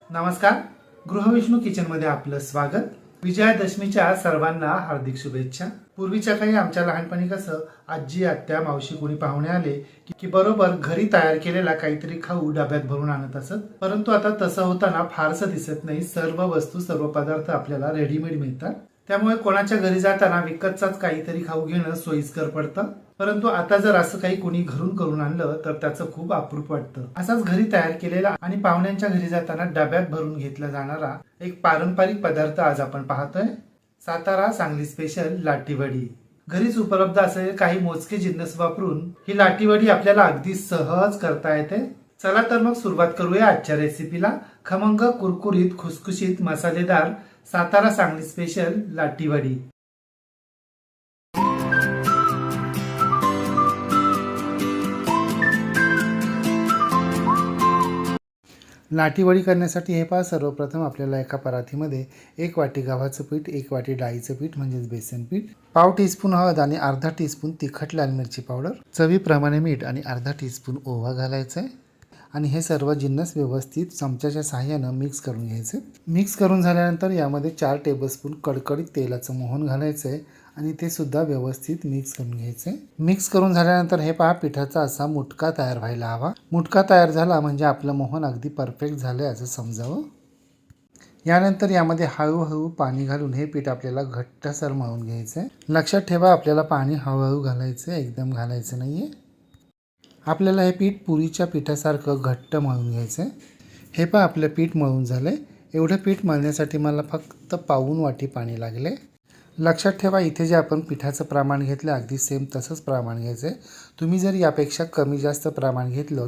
नमस्कार. गृहविष्णू किचनमध्ये आपलं स्वागत. विजयादशमीच्या सर्वांना हार्दिक शुभेच्छा. पूर्वीच्या काही आमच्या लहानपणी कसं आजी आत्या मावशी कोणी पाहुणे आले की बरोबर घरी तयार केलेला काहीतरी खाऊ डब्यात भरून आणत असत. परंतु आता तसं होताना फारसं दिसत नाही. सर्व वस्तू सर्व पदार्थ आपल्याला रेडीमेड मिळतात. त्यामुळे कोणाच्या घरी जाताना विकतचाच काहीतरी खाऊ घेणं सोयीस्कर पडतं. परंतु आता जर असं काही कोणी घरून करून आणलं तर त्याचं खूप अप्रूप वाटतं. असाच घरी तयार केलेला आणि पाहुण्यांच्या घरी जाताना डब्यात भरून घेतला जाणारा एक पारंपरिक पदार्थ आज आपण पाहतोय. सातारा सांगली स्पेशल लाटीवडी. घरीच उपलब्ध असलेले काही मोजके जिन्नस वापरून ही लाटीवडी आपल्याला अगदी सहज करता येते. चला तर मग सुरुवात करूया आजच्या रेसिपीला. खमंग कुरकुरीत खुसखुशीत मसालेदार सातारा सांगली स्पेशल लाटीवडी. लाटीवडी करण्यासाठी हे पहा, सर्वप्रथम आपल्याला एका परातीमध्ये 1 वाटी गव्हाचं पीठ, 1 वाटी डाळीचं पीठ म्हणजेच बेसन पीठ, पाव टीस्पून हळद आणि अर्धा टीस्पून तिखट लाल मिरची पावडर, चवीप्रमाणे मीठ आणि अर्धा टीस्पून ओवा घालायचा आहे. आणि हे सर्व जिन्नस व्यवस्थित चमच्याच्या सहाय्यानं मिक्स करून घ्यायचे. मिक्स करून झाल्यानंतर यामध्ये 4 टेबलस्पून कडकडीत तेलाचं मोहन घालायचं आहे आणि ते सुद्धा व्यवस्थित मिक्स करून घ्यायचं आहे. मिक्स करून झाल्यानंतर हे पहा, पिठाचा असा मुटका तयार व्हायला हवा. मुटका तयार झाला म्हणजे आपलं मोहन अगदी परफेक्ट झालं असं समजावं. यानंतर यामध्ये हळूहळू पाणी घालून हे पीठ आपल्याला घट्टसर मळून घ्यायचं आहे. लक्षात ठेवा, आपल्याला पाणी हळूहळू घालायचं आहे, एकदम घालायचं नाही आहे. आपल्याला हे पीठ पुरीच्या पिठासारखं घट्ट मळून घ्यायचं आहे. हे पहा, आपलं पीठ मळून झालं आहे. एवढं पीठ मळण्यासाठी मला फक्त पाऊण वाटी पाणी लागले. लक्षात ठेवा, इथे जे आपण पिठाचं प्रमाण घेतलं अगदी सेम तसंच प्रमाण घ्यायचं आहे. तुम्ही जर यापेक्षा कमी जास्त प्रमाण घेतलं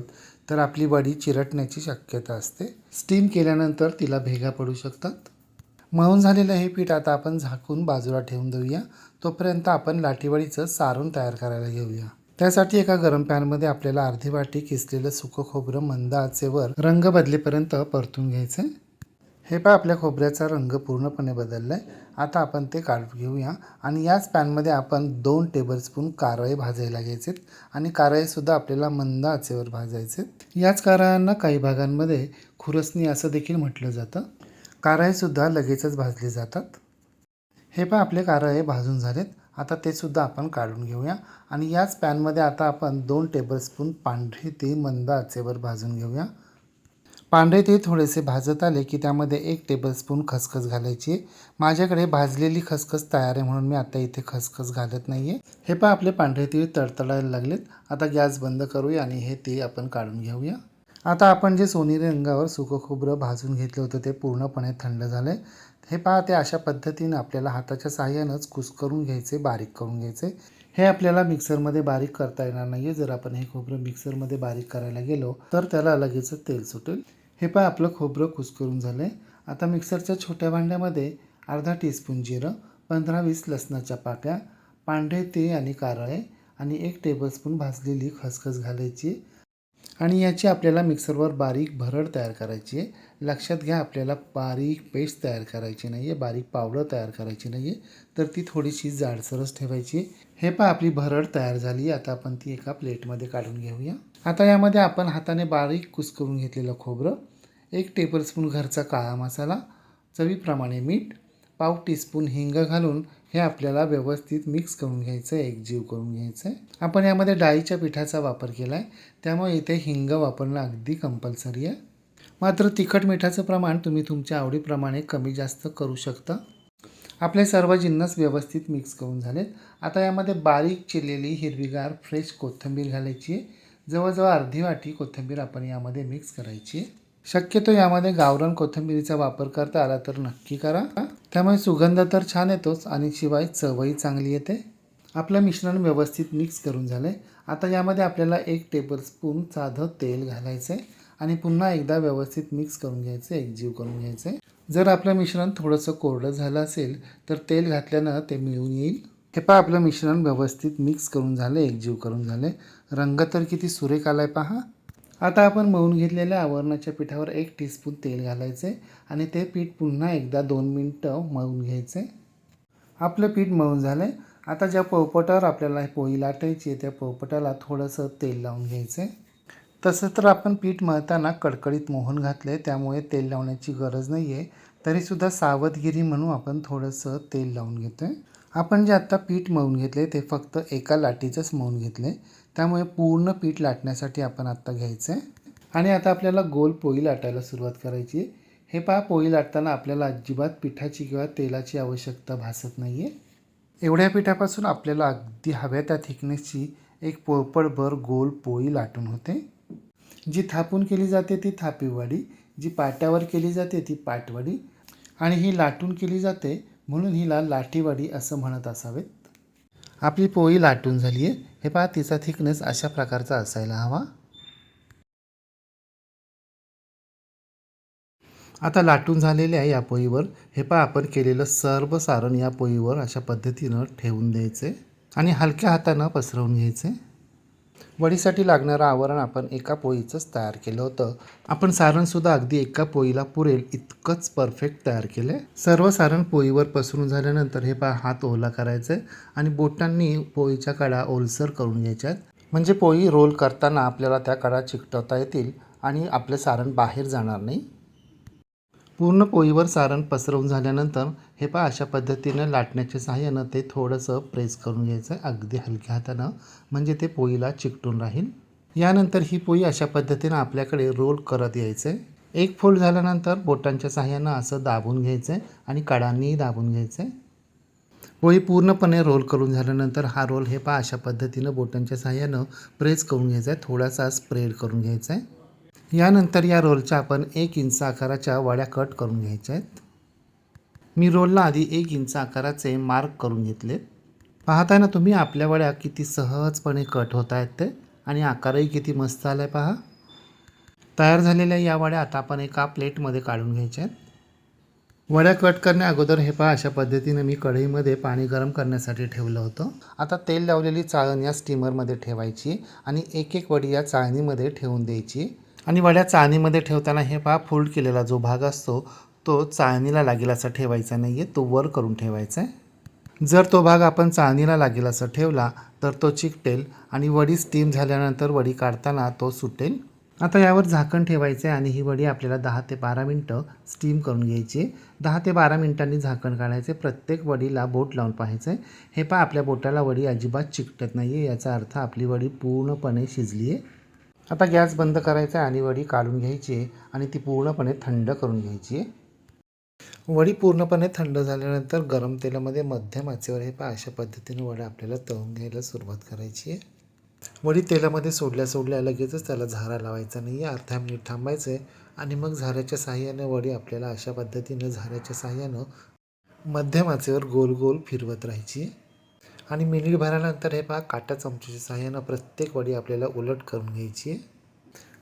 तर आपली वडी चिरटण्याची शक्यता असते. स्टीम केल्यानंतर तिला भेगा पडू शकतात. मळून झालेलं हे पीठ आता आपण झाकून बाजूला ठेवून देऊया. तोपर्यंत आपण लाटीवडीचं सारण तयार करायला घेऊया. त्यासाठी एका गरम पॅनमध्ये आपल्याला अर्धी वाटी किसलेलं सुकं खोबरं मंद आचेवर रंग बदलेपर्यंत परतून घ्यायचं. हे पहा, आपल्या खोबऱ्याचा रंग पूर्णपणे बदलला आहे. आता आपण ते काढून घेऊया आणि याच पॅनमध्ये आपण 2 टेबलस्पून कारळे भाजायला घ्यायचे आणि कारळेसुद्धा आपल्याला मंद आचेवर भाजायचे. याच कारळ्यांना काही भागांमध्ये खुरसणी असं देखील म्हटलं जातं. कारळेसुद्धा लगेचच भाजले जातात. हे पहा, आपले कारळे भाजून झालेत. आता ते सुद्धा आपण काढून घेऊया आणि याच पॅनमध्ये आता आपण 2 टेबलस्पून पांढरे तीळ मंद आचेवर भाजून घेऊया. पांढरे तीळ थोडेसे भाजत आले की त्यामध्ये 1 टेबलस्पून खसखस घालायची. माझ्याकडे भाजलेली खसखस तयार आहे म्हणून मी आता इथे खसखस घालत नाही आहे. हे पहा, आपले पांढरे तीळ तडतडायला लागलेत. आता गॅस बंद करूया आणि हे तीळ आपण काढून घेऊया. आता आपण जे सोनेरी रंगावर सुकं खोबरं भाजून घेतलं होतं ते पूर्णपणे थंड झालं आहे. हे पहा, ते अशा पद्धतीनं आपल्याला हाताच्या साहाय्यानंच कुस्करून घ्यायचे, बारीक करून घ्यायचे. हे आपल्याला मिक्सरमध्ये बारीक करता येणार नाही आहे. जर आपण हे खोबरं मिक्सरमध्ये बारीक करायला गेलो तर त्याला लगेचच तेल सुटेल. हे पहा, आपलं खोबरं कुस्करून झालं आहे. आता मिक्सरच्या छोट्या भांड्यामध्ये अर्धा टीस्पून जिरं, 15-20 लसणाच्या पाकळ्या, पांढरे तीळ आणि कारळे आणि 1 टेबलस्पून भाजलेली खसखस घालायची आणि याची आपल्याला मिक्सरवर बारीक भरड तयार करायची आहे. लक्षात घ्या, आपल्याला बारीक पेस्ट तयार करायची नाही आहे, बारीक पावडर तयार करायची नाही आहे, तर ती थोडीशी जाडसरच ठेवायची आहे. हे पहा, आपली भरड तयार झाली. आता आपण ती एका प्लेटमध्ये काढून घेऊया. आता यामध्ये आपण हाताने बारीक कुस्करून घेतलेलं खोबरं, 1 टेबलस्पून घरचा काळा मसाला, चवीप्रमाणे मीठ, पाव टीस्पून हिंग घालून हे आपल्याला व्यवस्थित मिक्स करून घ्यायचं आहे, एकजीव करून घ्यायचं आहे. आपण यामध्ये डाळीच्या पिठाचा वापर केला आहे त्यामुळे इथे हिंग वापरणं अगदी कंपल्सरी आहे. मात्र तिखट मिठाचं प्रमाण तुम्ही तुमच्या आवडीप्रमाणे कमी जास्त करू शकता. आपले सर्व जिन्नस व्यवस्थित मिक्स करून झालेत. आता यामध्ये बारीक चिरलेली हिरवीगार फ्रेश कोथिंबीर घालायची आहे. जवळजवळ अर्धी वाटी कोथिंबीर आपण यामध्ये मिक्स करायची आहे. शक्यतो यामध्ये गावरान कोथिंबीरीचा वापर करता आला तर नक्की करा. त्यामुळे सुगंध तर छान येतोच आणि शिवाय चवही चांगली येते. आपलं मिश्रण व्यवस्थित मिक्स करून झालं आहे. आता यामध्ये आपल्याला 1 टेबलस्पून साधं तेल घालायचं आहे आणि पुन्हा एकदा व्यवस्थित मिक्स करून घ्यायचं, एकजीव करून घ्यायचं आहे. जर आपलं मिश्रण थोडंसं कोरडं झालं असेल तर तेल घातल्यानं ते मिळून येईल. हे पहा, आपलं मिश्रण व्यवस्थित मिक्स करून झालं, एकजीव करून झाले. रंग तर किती सुरेख आलाय पहा. आता आपण मळून घेतलेल्या आवरणाच्या पिठावर 1 टीस्पून तेल घालायचे आणि ते पीठ पुन्हा एकदा 2 मिनटं मळून घ्यायचे. आपलं पीठ मळून झालं आहे. आता ज्या पोळपाटावर आपल्याला पोळी लाटायची आहे त्या पोळपाटाला थोडंसं तेल लावून घ्यायचं. तसं तर आपण पीठ मळताना कडकडीत मोहन घातले, त्यामुळे तेल लावण्याची गरज नाही आहे. तरीसुद्धा सावधगिरी म्हणून आपण थोडंसं तेल लावून घेतो आहे. आपण जे आत्ता पीठ मळून घेतले ते फक्त एका लाटीचंच मळून घेतले, त्यामुळे पूर्ण पीठ लाटण्यासाठी आपण आत्ता घ्यायचं आहे. आणि आता आपल्याला गोल पोळी लाटायला सुरुवात करायची आहे. हे पहा, पोळी लाटताना आपल्याला अजिबात पिठाची किंवा तेलाची आवश्यकता भासत नाही आहे. एवढ्या पिठापासून आपल्याला अगदी हव्या त्या थिकनेसची एक पोळपटभर गोल पोळी लाटून होते. जी थापून केली जाते ती थापीवडी, जी पाट्यावर केली जाते ती पाटवडी आणि ही लाटून केली जाते म्हणून हिला लाटीवडी असं म्हणत असावेत. आपली पोळी लाटून झाली आहे. हे पहा, तिचा थिकनेस अशा प्रकारचा असायला हवा. आता लाटून झालेल्या या पोळीवर हे पहा, आपण केलेलं सर्व सारण या पोळीवर अशा पद्धतीनं ठेवून द्यायचे आणि हलक्या हातानं पसरवून घ्यायचे. वडीसाठी लागणारं आवरण आपण एका पोळीचंच तयार केलं होतं. आपण सारणसुद्धा अगदी एका पोळीला पुरेल इतकंच परफेक्ट तयार केलं आहे. सर्व सारण पोळीवर पसरून झाल्यानंतर हे पहा, हात ओला करायचा आहे आणि बोटांनी पोळीच्या कडा ओलसर करून घ्यायच्या आहेत. म्हणजे पोळी रोल करताना आपल्याला त्या कडा चिकटवता येतील आणि आपलं सारण बाहेर जाणार नाही. पूर्ण पोळीवर सारण पसरवून झाल्यानंतर हे पहा, अशा पद्धतीनं लाटण्याच्या सहाय्यानं ते थोडंसं प्रेस करून घ्यायचं आहे अगदी हलक्या हातानं, म्हणजे ते पोळीला चिकटून राहील. यानंतर ही पोळी अशा पद्धतीनं आपल्याकडे रोल करत यायचं आहे. एक फोल्ड झाल्यानंतर बोटांच्या सहाय्यानं असं दाबून घ्यायचं आहे आणि कडांनीही दाबून घ्यायचं आहे. पोळी पूर्णपणे रोल करून झाल्यानंतर हा रोल हे पहा, अशा पद्धतीनं बोटांच्या सहाय्यानं प्रेस करून घ्यायचा आहे, थोडासा स्प्रेड करून घ्यायचा आहे. यानंतर या रोलच्या आपण 1 इंच आकाराच्या वड्या कट करून घ्यायच्या आहेत. मी रोलला आधी 1 इंच आकाराचे मार्क करून घेतलेत. पाहताय ना तुम्ही, आपल्या वड्या किती सहजपणे कट होत आहेत ते, आणि आकारही किती मस्त आला आहे पहा. तयार झालेल्या या वड्या आता आपण एका प्लेटमध्ये काढून घ्यायच्या आहेत. वड्या कट करण्या अगोदर हे पहा, अशा पद्धतीने मी कढईमध्ये पाणी गरम करण्यासाठी ठेवलं होतं. आता तेल लावलेली चाळण या स्टीमरमध्ये ठेवायची आणि एक एक वडी या चाळणीमध्ये ठेवून द्यायची. आणि वड्या चाळणीमध्ये ठेवताना हे पहा, फोल्ड केलेला जो भाग असतो तो चाळणीला लागेल असा ठेवायचा नाही आहे, तो वर करून ठेवायचा आहे. जर तो भाग आपण चाळणीला लागेल असा ठेवला तर तो चिकटेल आणि वडी स्टीम झाल्यानंतर वडी काढताना तो सुटेल. आता यावर झाकण ठेवायचं आहे आणि ही वडी आपल्याला 10 ते 12 मिनटं स्टीम करून घ्यायची. 10 ते 12 मिनटांनी झाकण काढायचे. प्रत्येक वडीला बोट लावून पाहायचं आहे. हे पहा, आपल्या बोटाला वडी अजिबात चिकटत नाही आहे, याचा अर्थ आपली वडी पूर्णपणे शिजली आहे. आता गॅस बंद करायचा आहे आणि वडी काढून घ्यायची आहे आणि ती पूर्णपणे थंड करून घ्यायची आहे. वडी पूर्णपणे थंड झाल्यानंतर गरम तेलामध्ये मध्यम आचेवर हे पहा, अशा पद्धतीने वड्या आपल्याला तळून घ्यायला सुरुवात करायची आहे. वडी तेलामध्ये सोडल्या सोडल्या लगेचच त्याला झारा लावायचा नाही आहे, अर्धा मिनिट थांबायचं आहे आणि मग झाऱ्याच्या साहाय्याने वडी आपल्याला अशा पद्धतीनं झाऱ्याच्या साहाय्यानं मध्यम आचेवर गोल गोल फिरवत राहायची. आणि मिनिटभरानंतर हे पहा, काटा चमच्याच्या साहाय्यानं प्रत्येक वडी आपल्याला उलट करून घ्यायची आहे.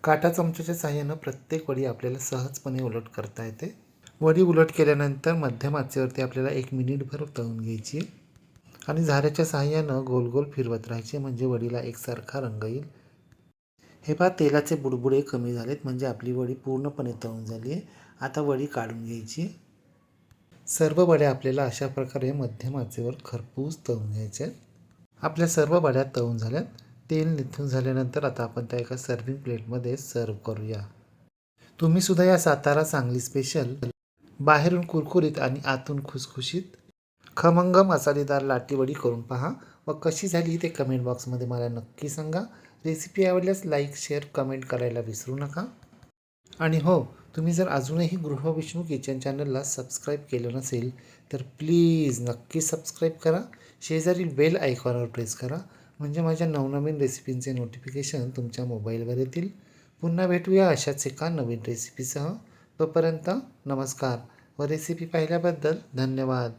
काटा चमच्याच्या साहाय्यानं प्रत्येक वडी आपल्याला सहजपणे उलट करता येते. वडी उलट केल्यानंतर मध्यम आचेवरती आपल्याला 1 मिनिटभर तळून घ्यायची आणि झाऱ्याच्या साहाय्यानं गोल गोल फिरवत राहायचे, म्हणजे वडीला एकसारखा रंग येईल. हे पहा, तेलाचे बुडबुडे कमी झालेत, म्हणजे आपली वडी पूर्णपणे तळून झाली आहे. आता वडी काढून घ्यायची. सर्व वड्या आपल्याला अशा प्रकारे मध्यम आचेवर खरपूस तळून घ्यायच्या आहेत. आपल्या सर्व वड्या तळून झाल्यात. तेल निथून झाल्यानंतर आता आपण त्या एका सर्विंग प्लेटमध्ये सर्व करूया. तुम्हीसुद्धा या सातारा सांगली स्पेशल बाहेरून कुरकुरीत आणि आतून खुसखुशीत खमंग मसालेदार लाटीवडी करून पहा व कशी झाली ते कमेंट बॉक्समध्ये मला नक्की सांगा. रेसिपी आवडल्यास लाईक, शेअर, कमेंट करायला विसरू नका. आणि हो, तुम्ही जर अजूनही गृहविष्णू किचन चॅनलला सबस्क्राईब केलं नसेल तर प्लीज नक्की सबस्क्राईब करा. शेजारील बेल आयकॉनवर प्रेस करा, म्हणजे माझ्या नवनवीन रेसिपींचे नोटिफिकेशन तुमच्या मोबाईलवर येतील. पुन्हा भेटूया अशाच एका नवीन रेसिपीसह. तोपर्यंत नमस्कार व रेसिपी पाहिल्याबद्दल धन्यवाद.